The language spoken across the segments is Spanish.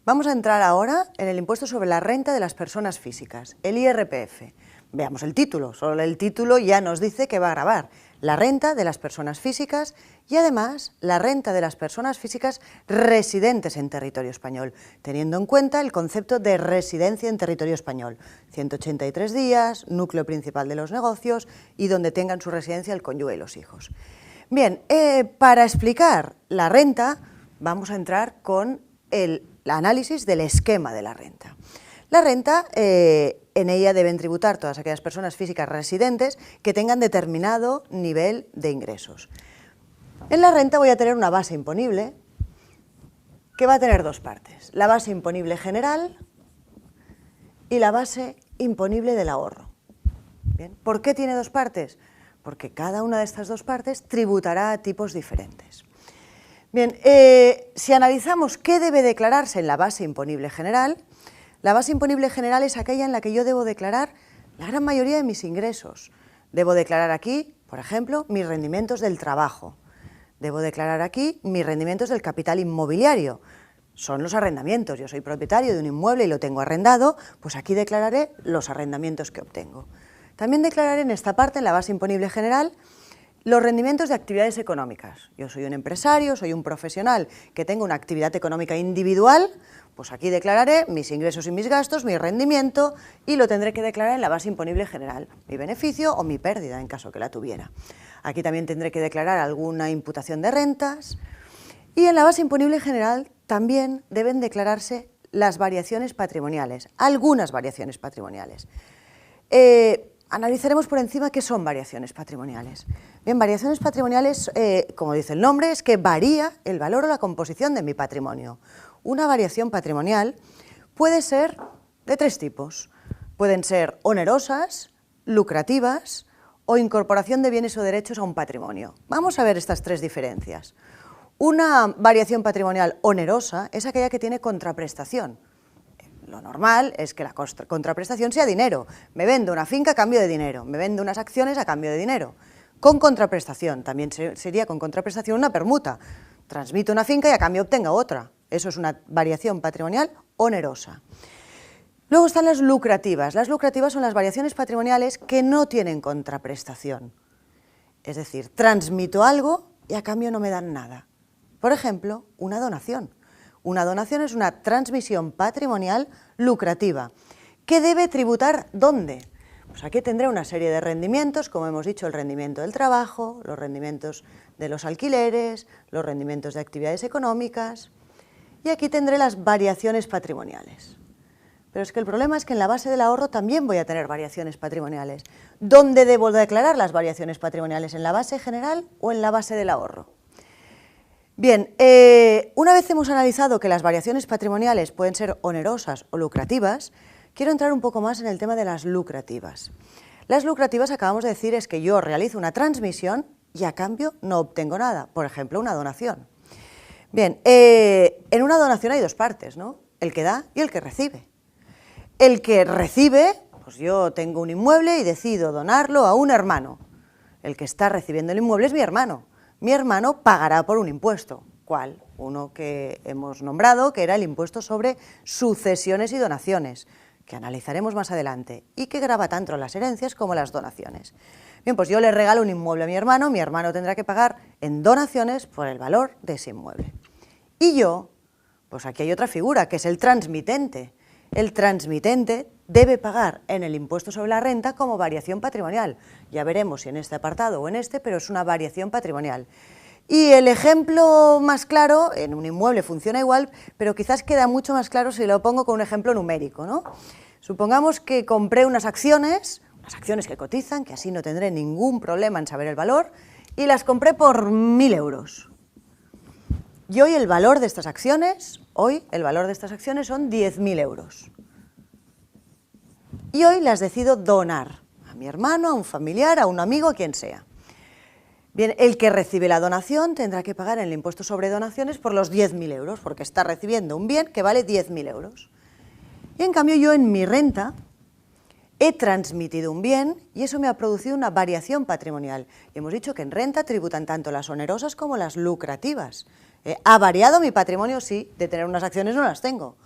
Vamos a entrar ahora en el impuesto sobre la renta de las personas físicas, el IRPF. Veamos el título, solo el título ya nos dice que va a gravar la renta de las personas físicas y además la renta de las personas físicas residentes en territorio español, teniendo en cuenta el concepto de residencia en territorio español, 183 días, núcleo principal de los negocios y donde tengan su residencia el cónyuge y los hijos. Bien, para explicar la renta vamos a entrar con el análisis del esquema de la renta. La renta, en ella deben tributar todas aquellas personas físicas residentes que tengan determinado nivel de ingresos. En la renta voy a tener una base imponible que va a tener dos partes, la base imponible general y la base imponible del ahorro. Bien, ¿por qué tiene dos partes? Porque cada una de estas dos partes tributará a tipos diferentes. Bien, si analizamos qué debe declararse en la base imponible general, la base imponible general es aquella en la que yo debo declarar la gran mayoría de mis ingresos. Debo declarar aquí, por ejemplo, mis rendimientos del trabajo. Debo declarar aquí mis rendimientos del capital inmobiliario. Son los arrendamientos. Yo soy propietario de un inmueble y lo tengo arrendado, pues aquí declararé los arrendamientos que obtengo. También declararé en esta parte, en la base imponible general, los rendimientos de actividades económicas. Yo soy un empresario, soy un profesional que tengo una actividad económica individual, pues aquí declararé mis ingresos y mis gastos, mi rendimiento, y lo tendré que declarar en la base imponible general, mi beneficio o mi pérdida en caso que la tuviera. Aquí también tendré que declarar alguna imputación de rentas, y en la base imponible general también deben declararse las variaciones patrimoniales, algunas variaciones patrimoniales. Analizaremos por encima qué son variaciones patrimoniales. Bien, variaciones patrimoniales, como dice el nombre, es que varía el valor o la composición de mi patrimonio. Una variación patrimonial puede ser de tres tipos. Pueden ser onerosas, lucrativas o incorporación de bienes o derechos a un patrimonio. Vamos a ver estas tres diferencias. Una variación patrimonial onerosa es aquella que tiene contraprestación. Lo normal es que la contraprestación sea dinero. Me vendo una finca a cambio de dinero, me vendo unas acciones a cambio de dinero. Con contraprestación, también sería con contraprestación una permuta. Transmito una finca y a cambio obtenga otra. Eso es una variación patrimonial onerosa. Luego están las lucrativas. Las lucrativas son las variaciones patrimoniales que no tienen contraprestación. Es decir, transmito algo y a cambio no me dan nada. Por ejemplo, una donación. Una donación es una transmisión patrimonial lucrativa. ¿Qué debe tributar dónde? Pues aquí tendré una serie de rendimientos, como hemos dicho, el rendimiento del trabajo, los rendimientos de los alquileres, los rendimientos de actividades económicas, y aquí tendré las variaciones patrimoniales. Pero es que el problema es que en la base del ahorro también voy a tener variaciones patrimoniales. ¿Dónde debo declarar las variaciones patrimoniales? ¿En la base general o en la base del ahorro? Bien, una vez hemos analizado que las variaciones patrimoniales pueden ser onerosas o lucrativas, quiero entrar un poco más en el tema de las lucrativas. Las lucrativas, acabamos de decir, es que yo realizo una transmisión y a cambio no obtengo nada, por ejemplo, una donación. Bien, en una donación hay dos partes, ¿no? El que da y el que recibe. El que recibe, pues yo tengo un inmueble y decido donarlo a un hermano. El que está recibiendo el inmueble es mi hermano. Mi hermano pagará por un impuesto. ¿Cuál? Uno que hemos nombrado, que era el impuesto sobre sucesiones y donaciones, que analizaremos más adelante, y que grava tanto las herencias como las donaciones. Bien, pues yo le regalo un inmueble a mi hermano tendrá que pagar en donaciones por el valor de ese inmueble. Y yo, pues aquí hay otra figura, que es el transmitente. El transmitente debe pagar en el impuesto sobre la renta como variación patrimonial. Ya veremos si en este apartado o en este, pero es una variación patrimonial. Y el ejemplo más claro, en un inmueble funciona igual, pero quizás queda mucho más claro si lo pongo con un ejemplo numérico, ¿no? Supongamos que compré unas acciones que cotizan, que así no tendré ningún problema en saber el valor, y las compré por 1.000 euros. Y hoy el valor de estas acciones, son 10.000 euros. Y hoy las decido donar a mi hermano, a un familiar, a un amigo, a quien sea. Bien, el que recibe la donación tendrá que pagar el impuesto sobre donaciones por los 10.000 euros, porque está recibiendo un bien que vale 10.000 euros. Y en cambio yo en mi renta he transmitido un bien y eso me ha producido una variación patrimonial. Y hemos dicho que en renta tributan tanto las onerosas como las lucrativas. ¿Ha variado mi patrimonio? Sí, de tener unas acciones no las tengo.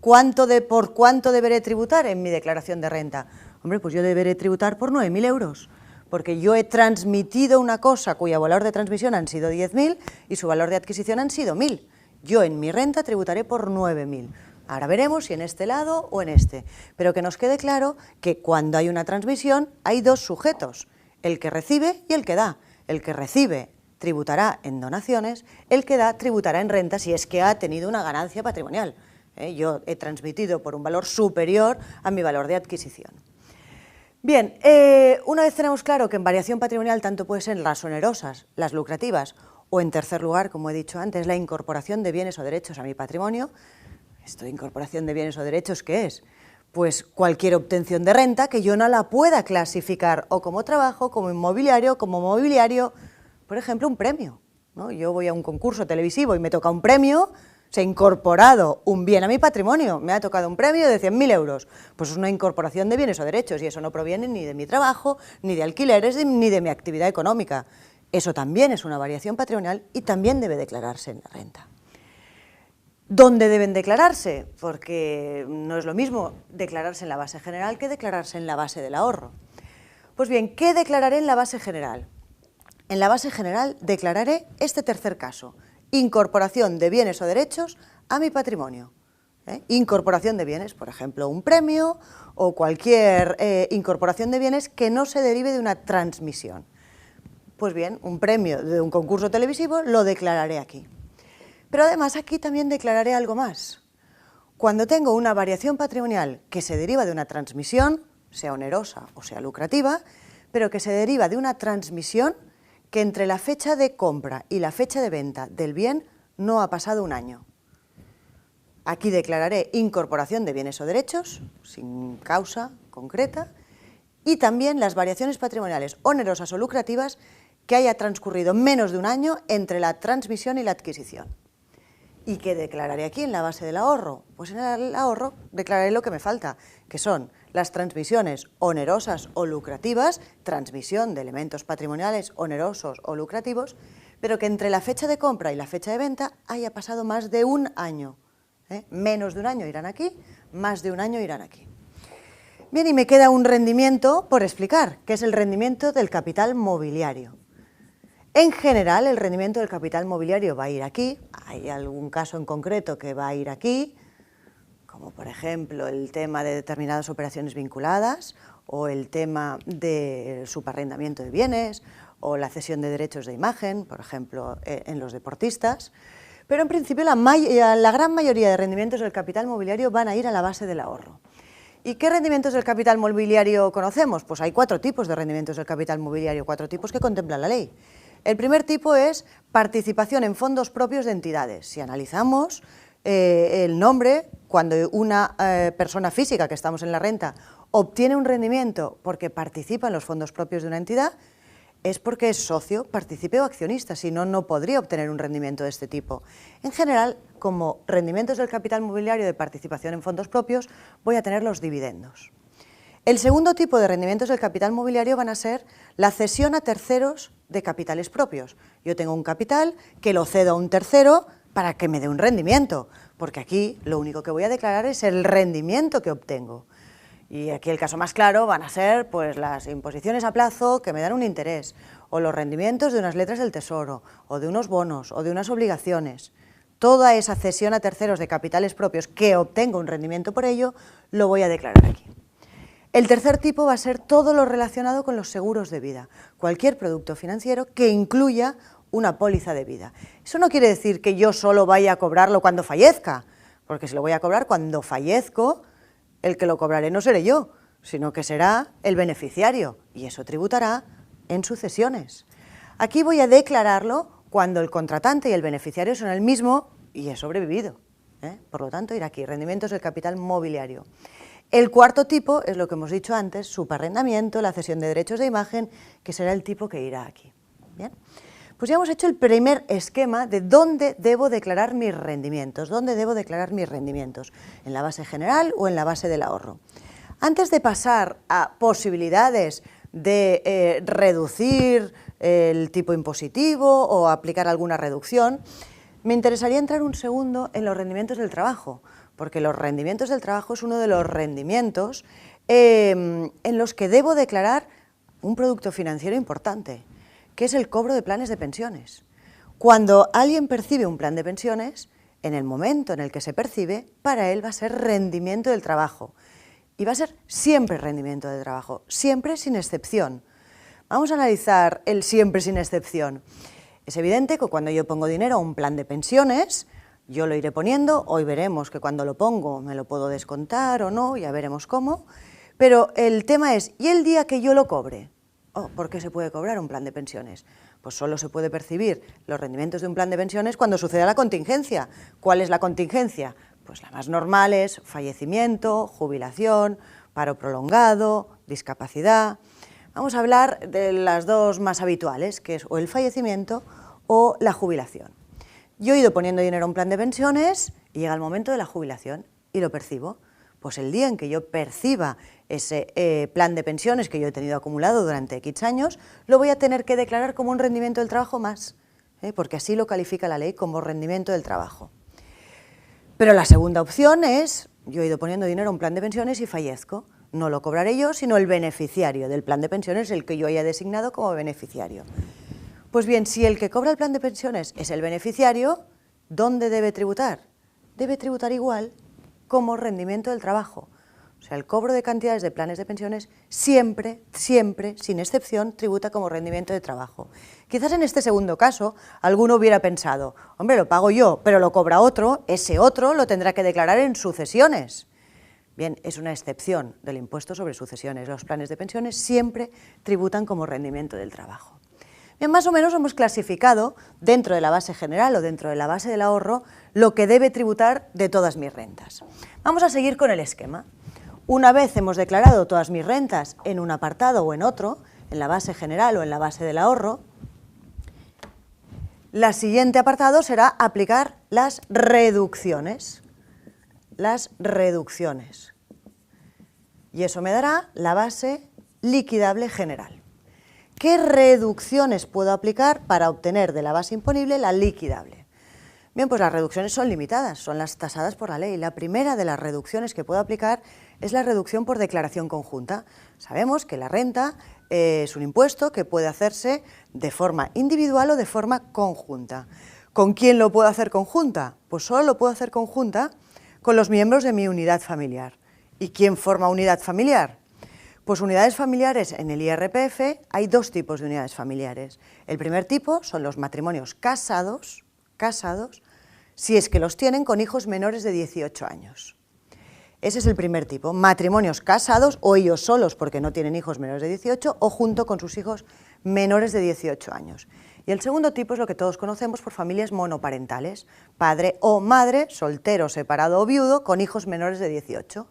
¿Por cuánto deberé tributar en mi declaración de renta? Hombre, pues yo deberé tributar por 9.000 euros, porque yo he transmitido una cosa cuyo valor de transmisión han sido 10.000 y su valor de adquisición han sido 1.000. Yo en mi renta tributaré por 9.000. Ahora veremos si en este lado o en este, pero que nos quede claro que cuando hay una transmisión hay dos sujetos, el que recibe y el que da. El que recibe tributará en donaciones, el que da tributará en renta si es que ha tenido una ganancia patrimonial. Yo he transmitido por un valor superior a mi valor de adquisición. Bien, una vez tenemos claro que en variación patrimonial tanto puede ser las onerosas, las lucrativas o, en tercer lugar, como he dicho antes, la incorporación de bienes o derechos a mi patrimonio. ¿Esto de incorporación de bienes o derechos qué es? Pues cualquier obtención de renta que yo no la pueda clasificar o como trabajo, como inmobiliario, como mobiliario, por ejemplo, un premio, ¿no? Yo voy a un concurso televisivo y me toca un premio, se ha incorporado un bien a mi patrimonio, me ha tocado un premio de 100.000 euros, pues es una incorporación de bienes o derechos y eso no proviene ni de mi trabajo, ni de alquileres, ni de mi actividad económica. Eso también es una variación patrimonial y también debe declararse en la renta. ¿Dónde deben declararse? Porque no es lo mismo declararse en la base general que declararse en la base del ahorro. Pues bien, ¿qué declararé en la base general? En la base general declararé este tercer caso, incorporación de bienes o derechos a mi patrimonio. Incorporación de bienes, por ejemplo, un premio o cualquier incorporación de bienes que no se derive de una transmisión. Pues bien, un premio de un concurso televisivo lo declararé aquí. Pero además aquí también declararé algo más. Cuando tengo una variación patrimonial que se deriva de una transmisión, sea onerosa o sea lucrativa, pero que se deriva de una transmisión que entre la fecha de compra y la fecha de venta del bien no ha pasado un año. Aquí declararé incorporación de bienes o derechos, sin causa concreta, y también las variaciones patrimoniales onerosas o lucrativas que haya transcurrido menos de un año entre la transmisión y la adquisición. ¿Y qué declararé aquí en la base del ahorro? Pues en el ahorro declararé lo que me falta, que son las transmisiones onerosas o lucrativas, transmisión de elementos patrimoniales onerosos o lucrativos, pero que entre la fecha de compra y la fecha de venta haya pasado más de un año. Menos de un año irán aquí, más de un año irán aquí. Bien, y me queda un rendimiento por explicar, que es el rendimiento del capital mobiliario. En general, el rendimiento del capital mobiliario va a ir aquí, hay algún caso en concreto que va a ir aquí, como por ejemplo el tema de determinadas operaciones vinculadas o el tema del subarrendamiento de bienes o la cesión de derechos de imagen, por ejemplo, en los deportistas. Pero en principio la gran mayoría de rendimientos del capital mobiliario van a ir a la base del ahorro. ¿Y qué rendimientos del capital mobiliario conocemos? Pues hay 4 tipos de rendimientos del capital mobiliario, 4 tipos que contempla la ley. El primer tipo es participación en fondos propios de entidades. Si analizamos el nombre, cuando una persona física que estamos en la renta obtiene un rendimiento porque participa en los fondos propios de una entidad, es porque es socio, partícipe o accionista, si no, no podría obtener un rendimiento de este tipo. En general, como rendimientos del capital mobiliario de participación en fondos propios, voy a tener los dividendos. El segundo tipo de rendimientos del capital mobiliario van a ser la cesión a terceros de capitales propios. Yo tengo un capital que lo cedo a un tercero para que me dé un rendimiento, porque aquí lo único que voy a declarar es el rendimiento que obtengo. Y aquí el caso más claro van a ser pues, las imposiciones a plazo que me dan un interés, o los rendimientos de unas letras del Tesoro, o de unos bonos, o de unas obligaciones. Toda esa cesión a terceros de capitales propios que obtengo un rendimiento por ello, lo voy a declarar aquí. El tercer tipo va a ser todo lo relacionado con los seguros de vida, cualquier producto financiero que incluya una póliza de vida. Eso no quiere decir que yo solo vaya a cobrarlo cuando fallezca, porque si lo voy a cobrar cuando fallezco, el que lo cobraré no seré yo, sino que será el beneficiario, y eso tributará en sucesiones. Aquí voy a declararlo cuando el contratante y el beneficiario son el mismo y he sobrevivido. Por lo tanto, irá aquí, rendimientos del capital mobiliario. El cuarto tipo es lo que hemos dicho antes, subarrendamiento, la cesión de derechos de imagen, que será el tipo que irá aquí. ¿Bien? Pues ya hemos hecho el primer esquema de dónde debo declarar mis rendimientos. ¿Dónde debo declarar mis rendimientos? ¿En la base general o en la base del ahorro? Antes de pasar a posibilidades de reducir el tipo impositivo o aplicar alguna reducción, me interesaría entrar un segundo en los rendimientos del trabajo, porque los rendimientos del trabajo es uno de los rendimientos en los que debo declarar un producto financiero importante, que es el cobro de planes de pensiones. Cuando alguien percibe un plan de pensiones, en el momento en el que se percibe, para él va a ser rendimiento del trabajo. Y va a ser siempre rendimiento del trabajo, siempre sin excepción. Vamos a analizar el siempre sin excepción. Es evidente que cuando yo pongo dinero a un plan de pensiones, yo lo iré poniendo, hoy veremos que cuando lo pongo me lo puedo descontar o no, ya veremos cómo, pero el tema es, ¿y el día que yo lo cobre? ¿Por qué se puede cobrar un plan de pensiones? Pues solo se puede percibir los rendimientos de un plan de pensiones cuando suceda la contingencia. ¿Cuál es la contingencia? Pues la más normal es fallecimiento, jubilación, paro prolongado, discapacidad. Vamos a hablar de las dos más habituales, que es o el fallecimiento o la jubilación. Yo he ido poniendo dinero a un plan de pensiones y llega el momento de la jubilación y lo percibo. Pues el día en que yo perciba ese plan de pensiones que yo he tenido acumulado durante X años, lo voy a tener que declarar como un rendimiento del trabajo más, porque así lo califica la ley como rendimiento del trabajo. Pero la segunda opción es, yo he ido poniendo dinero a un plan de pensiones y fallezco. No lo cobraré yo, sino el beneficiario del plan de pensiones, el que yo haya designado como beneficiario. Pues bien, si el que cobra el plan de pensiones es el beneficiario, ¿dónde debe tributar? Debe tributar igual como rendimiento del trabajo. O sea, el cobro de cantidades de planes de pensiones siempre, siempre, sin excepción, tributa como rendimiento de trabajo. Quizás en este segundo caso, alguno hubiera pensado, hombre, lo pago yo, pero lo cobra otro, ese otro lo tendrá que declarar en sucesiones. Bien, es una excepción del impuesto sobre sucesiones. Los planes de pensiones siempre tributan como rendimiento del trabajo. Bien, más o menos hemos clasificado dentro de la base general o dentro de la base del ahorro lo que debe tributar de todas mis rentas. Vamos a seguir con el esquema. Una vez hemos declarado todas mis rentas en un apartado o en otro, en la base general o en la base del ahorro, el siguiente apartado será aplicar las reducciones. Las reducciones. Y eso me dará la base liquidable general. ¿Qué reducciones puedo aplicar para obtener de la base imponible la liquidable? Bien, pues las reducciones son limitadas, son las tasadas por la ley. La primera de las reducciones que puedo aplicar es la reducción por declaración conjunta. Sabemos que la renta es un impuesto que puede hacerse de forma individual o de forma conjunta. ¿Con quién lo puedo hacer conjunta? Pues solo lo puedo hacer conjunta con los miembros de mi unidad familiar. ¿Y quién forma unidad familiar? Pues unidades familiares en el IRPF hay dos tipos de unidades familiares. El primer tipo son los matrimonios casados, si es que los tienen con hijos menores de 18 años. Ese es el primer tipo, matrimonios casados o ellos solos porque no tienen hijos menores de 18 o junto con sus hijos menores de 18 años. Y el segundo tipo es lo que todos conocemos por familias monoparentales, padre o madre, soltero, separado o viudo, con hijos menores de 18.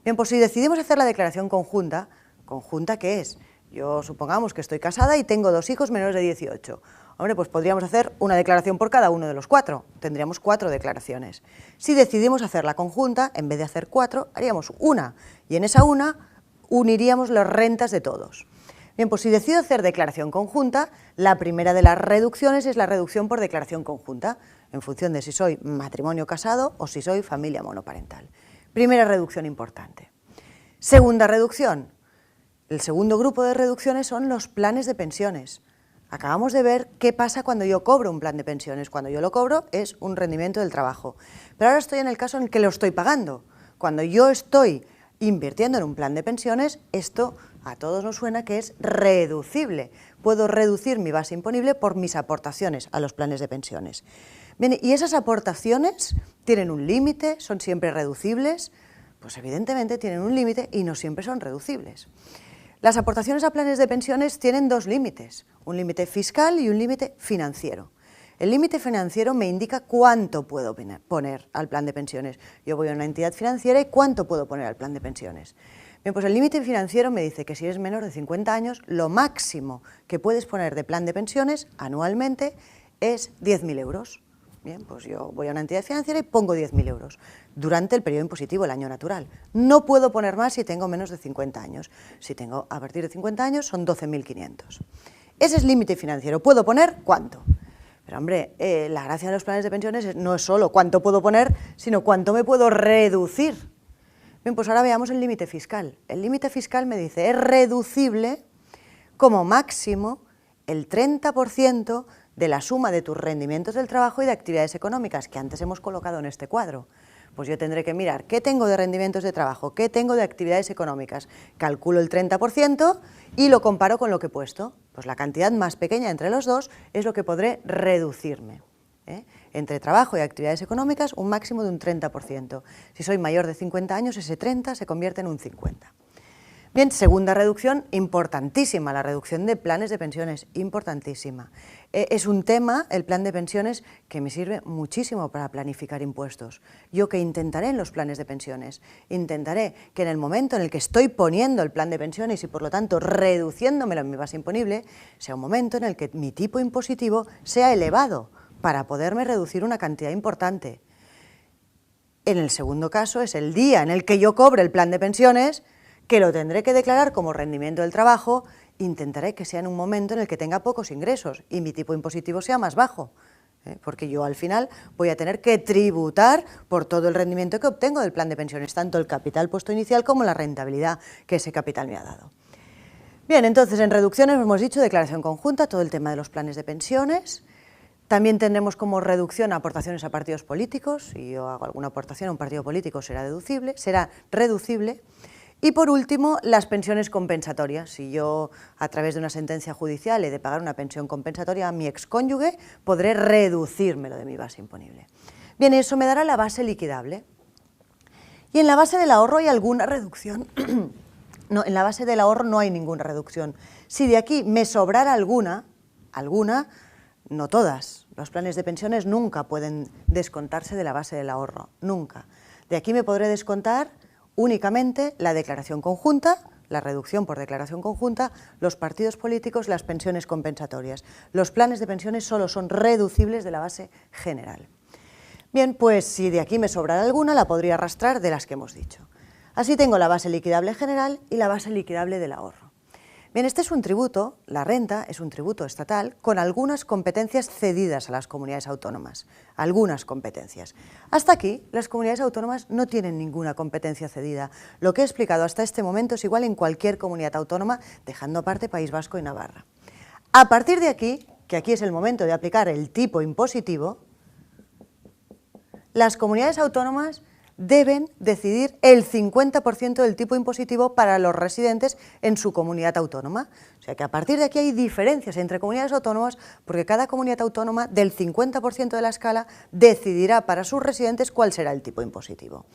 Bien, pues si decidimos hacer la declaración conjunta, ¿conjunta qué es? Yo supongamos que estoy casada y tengo dos hijos menores de 18. Hombre, pues podríamos hacer una declaración por cada uno de los cuatro, tendríamos 4 declaraciones. Si decidimos hacer la conjunta, en vez de hacer 4, haríamos una, y en esa una uniríamos las rentas de todos. Bien, pues si decido hacer declaración conjunta, la primera de las reducciones es la reducción por declaración conjunta, en función de si soy matrimonio casado o si soy familia monoparental. Primera reducción importante. Segunda reducción. El segundo grupo de reducciones son los planes de pensiones. Acabamos de ver qué pasa cuando yo cobro un plan de pensiones. Cuando yo lo cobro es un rendimiento del trabajo. Pero ahora estoy en el caso en el que lo estoy pagando. Cuando yo estoy invirtiendo en un plan de pensiones, esto a todos nos suena que es reducible. Puedo reducir mi base imponible por mis aportaciones a los planes de pensiones. Bien, ¿y esas aportaciones tienen un límite? ¿Son siempre reducibles? Pues evidentemente tienen un límite y no siempre son reducibles. Las aportaciones a planes de pensiones tienen dos límites, un límite fiscal y un límite financiero. El límite financiero me indica cuánto puedo poner al plan de pensiones. Yo voy a una entidad financiera y cuánto puedo poner al plan de pensiones. Bien, pues el límite financiero me dice que si eres menor de 50 años, lo máximo que puedes poner de plan de pensiones anualmente es 10.000 euros. Bien, pues yo voy a una entidad financiera y pongo 10.000 euros durante el periodo impositivo, el año natural. No puedo poner más si tengo menos de 50 años. Si tengo a partir de 50 años son 12.500. Ese es límite financiero. ¿Puedo poner cuánto? Pero hombre, la gracia de los planes de pensiones no es solo cuánto puedo poner, sino cuánto me puedo reducir. Bien, pues ahora veamos el límite fiscal. El límite fiscal me dice, es reducible como máximo el 30% de la suma de tus rendimientos del trabajo y de actividades económicas, que antes hemos colocado en este cuadro. Pues yo tendré que mirar qué tengo de rendimientos de trabajo, qué tengo de actividades económicas, calculo el 30% y lo comparo con lo que he puesto. Pues la cantidad más pequeña entre los dos es lo que podré reducirme. Entre trabajo y actividades económicas, un máximo de un 30%. Si soy mayor de 50 años, ese 30 se convierte en un 50. Bien, segunda reducción, importantísima, la reducción de planes de pensiones, importantísima. Es un tema, el plan de pensiones, que me sirve muchísimo para planificar impuestos. Yo que intentaré en los planes de pensiones, intentaré que en el momento en el que estoy poniendo el plan de pensiones y por lo tanto reduciéndomelo en mi base imponible, sea un momento en el que mi tipo impositivo sea elevado para poderme reducir una cantidad importante. En el segundo caso es el día en el que yo cobre el plan de pensiones, que lo tendré que declarar como rendimiento del trabajo, intentaré que sea en un momento en el que tenga pocos ingresos y mi tipo impositivo sea más bajo, porque yo al final voy a tener que tributar por todo el rendimiento que obtengo del plan de pensiones, tanto el capital puesto inicial como la rentabilidad que ese capital me ha dado. Bien, entonces en reducciones hemos dicho declaración conjunta, todo el tema de los planes de pensiones. También tendremos como reducción aportaciones a partidos políticos. Si yo hago alguna aportación a un partido político será reducible. Y por último, las pensiones compensatorias. Si yo, a través de una sentencia judicial, he de pagar una pensión compensatoria a mi excónyuge, podré reducírmelo de mi base imponible. Bien, eso me dará la base liquidable. Y en la base del ahorro hay alguna reducción. No, en la base del ahorro no hay ninguna reducción. Si de aquí me sobrara alguna, no todas. Los planes de pensiones nunca pueden descontarse de la base del ahorro, nunca. De aquí me podré descontar únicamente la declaración conjunta, la reducción por declaración conjunta, los partidos políticos, las pensiones compensatorias. Los planes de pensiones solo son reducibles de la base general. Bien, pues si de aquí me sobrara alguna, la podría arrastrar de las que hemos dicho. Así tengo la base liquidable general y la base liquidable del ahorro. Bien, este es un tributo, la renta es un tributo estatal con algunas competencias cedidas a las comunidades autónomas, algunas competencias. Hasta aquí, las comunidades autónomas no tienen ninguna competencia cedida. Lo que he explicado hasta este momento es igual en cualquier comunidad autónoma, dejando aparte País Vasco y Navarra. A partir de aquí, que aquí es el momento de aplicar el tipo impositivo, las comunidades autónomas deben decidir el 50% del tipo impositivo para los residentes en su comunidad autónoma. O sea que a partir de aquí hay diferencias entre comunidades autónomas porque cada comunidad autónoma del 50% de la escala decidirá para sus residentes cuál será el tipo impositivo.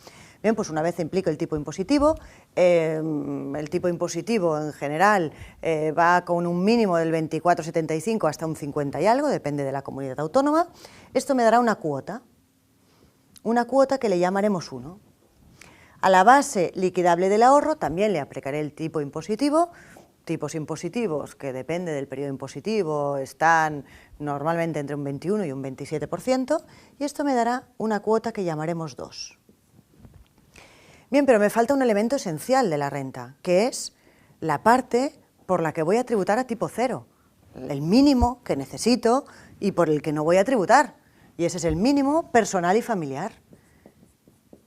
Bien, pues una vez implico el tipo impositivo en general va con un mínimo del 24,75 hasta un 50 y algo, depende de la comunidad autónoma. Esto me dará una cuota que le llamaremos 1. A la base liquidable del ahorro también le aplicaré el tipo impositivo, tipos impositivos que depende del periodo impositivo están normalmente entre un 21 y un 27%, y esto me dará una cuota que llamaremos 2. Bien, pero me falta un elemento esencial de la renta, que es la parte por la que voy a tributar a tipo 0, el mínimo que necesito y por el que no voy a tributar. Y ese es el mínimo personal y familiar.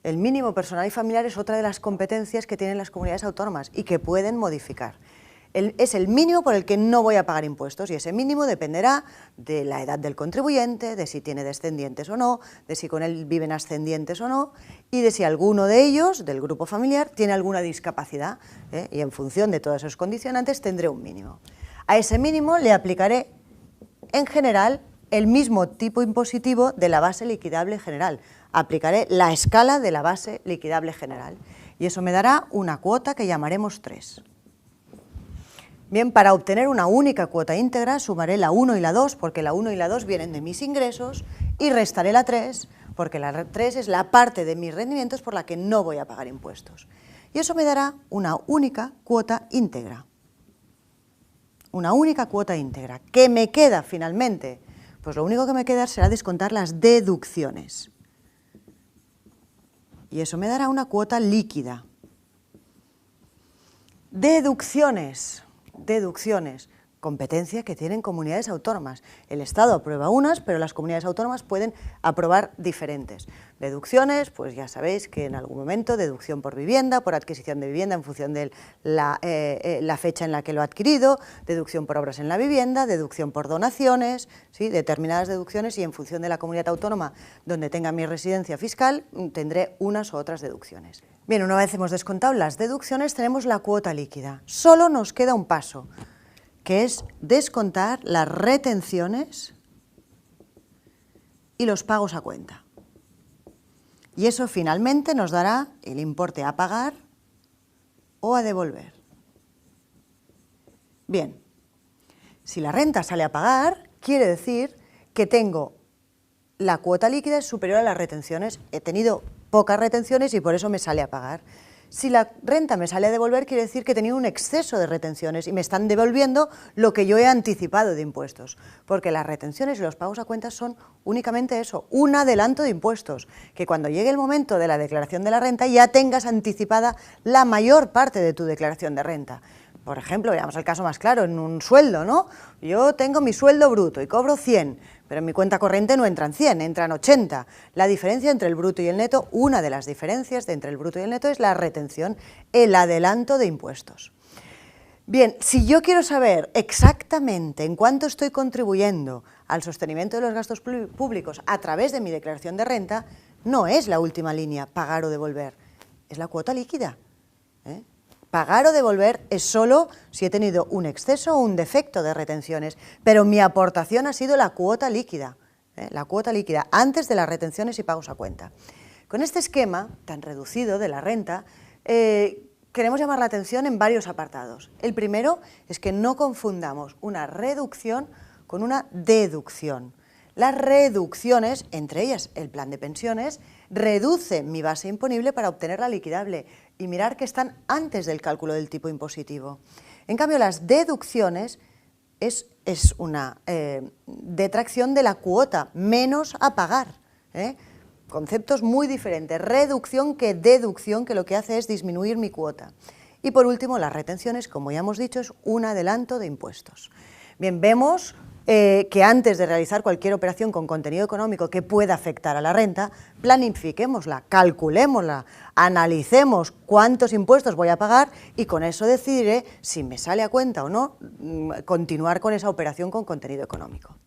El mínimo personal y familiar es otra de las competencias que tienen las comunidades autónomas y que pueden modificar. Es el mínimo por el que no voy a pagar impuestos y ese mínimo dependerá de la edad del contribuyente, de si tiene descendientes o no, de si con él viven ascendientes o no y de si alguno de ellos, del grupo familiar, tiene alguna discapacidad, y en función de todos esos condicionantes tendré un mínimo. A ese mínimo le aplicaré en general el mismo tipo impositivo de la base liquidable general. Aplicaré la escala de la base liquidable general y eso me dará una cuota que llamaremos 3. Bien, para obtener una única cuota íntegra sumaré la 1 y la 2 porque la 1 y la 2 vienen de mis ingresos y restaré la 3 porque la 3 es la parte de mis rendimientos por la que no voy a pagar impuestos. Y eso me dará una única cuota íntegra. Una única cuota íntegra. ¿Qué me queda finalmente? Pues lo único que me queda será descontar las deducciones. Y eso me dará una cuota líquida. Deducciones. competencia que tienen comunidades autónomas. El Estado aprueba unas, pero las comunidades autónomas pueden aprobar diferentes. Deducciones, pues ya sabéis que en algún momento deducción por vivienda, por adquisición de vivienda en función de la fecha en la que lo ha adquirido, deducción por obras en la vivienda, deducción por donaciones, ¿sí? Determinadas deducciones, y en función de la comunidad autónoma donde tenga mi residencia fiscal tendré unas u otras deducciones. Bien, una vez hemos descontado las deducciones tenemos la cuota líquida. Solo nos queda un paso, que es descontar las retenciones y los pagos a cuenta. Y eso finalmente nos dará el importe a pagar o a devolver. Bien, si la renta sale a pagar, quiere decir que tengo la cuota líquida es superior a las retenciones. He tenido pocas retenciones y por eso me sale a pagar. Si la renta me sale a devolver, quiere decir que he tenido un exceso de retenciones y me están devolviendo lo que yo he anticipado de impuestos, porque las retenciones y los pagos a cuentas son únicamente eso, un adelanto de impuestos, que cuando llegue el momento de la declaración de la renta ya tengas anticipada la mayor parte de tu declaración de renta. Por ejemplo, veamos el caso más claro, en un sueldo, ¿no? Yo tengo mi sueldo bruto y cobro 100, pero en mi cuenta corriente no entran 100, entran 80. La diferencia entre el bruto y el neto, una de las diferencias entre el bruto y el neto es la retención, el adelanto de impuestos. Bien, si yo quiero saber exactamente en cuánto estoy contribuyendo al sostenimiento de los gastos públicos a través de mi declaración de renta, no es la última línea, pagar o devolver, es la cuota líquida, ¿eh? Pagar o devolver es solo si he tenido un exceso o un defecto de retenciones, pero mi aportación ha sido la cuota líquida, antes de las retenciones y pagos a cuenta. Con este esquema tan reducido de la renta, queremos llamar la atención en varios apartados. El primero es que no confundamos una reducción con una deducción. Las reducciones, entre ellas el plan de pensiones, reducen mi base imponible para obtener la liquidable y mirar que están antes del cálculo del tipo impositivo. En cambio, las deducciones es una detracción de la cuota, menos a pagar, ¿eh? Conceptos muy diferentes, reducción que deducción, que lo que hace es disminuir mi cuota. Y por último, las retenciones, como ya hemos dicho, es un adelanto de impuestos. Bien, vemos que antes de realizar cualquier operación con contenido económico que pueda afectar a la renta, planifiquémosla, calculémosla, analicemos cuántos impuestos voy a pagar y con eso decidiré si me sale a cuenta o no continuar con esa operación con contenido económico.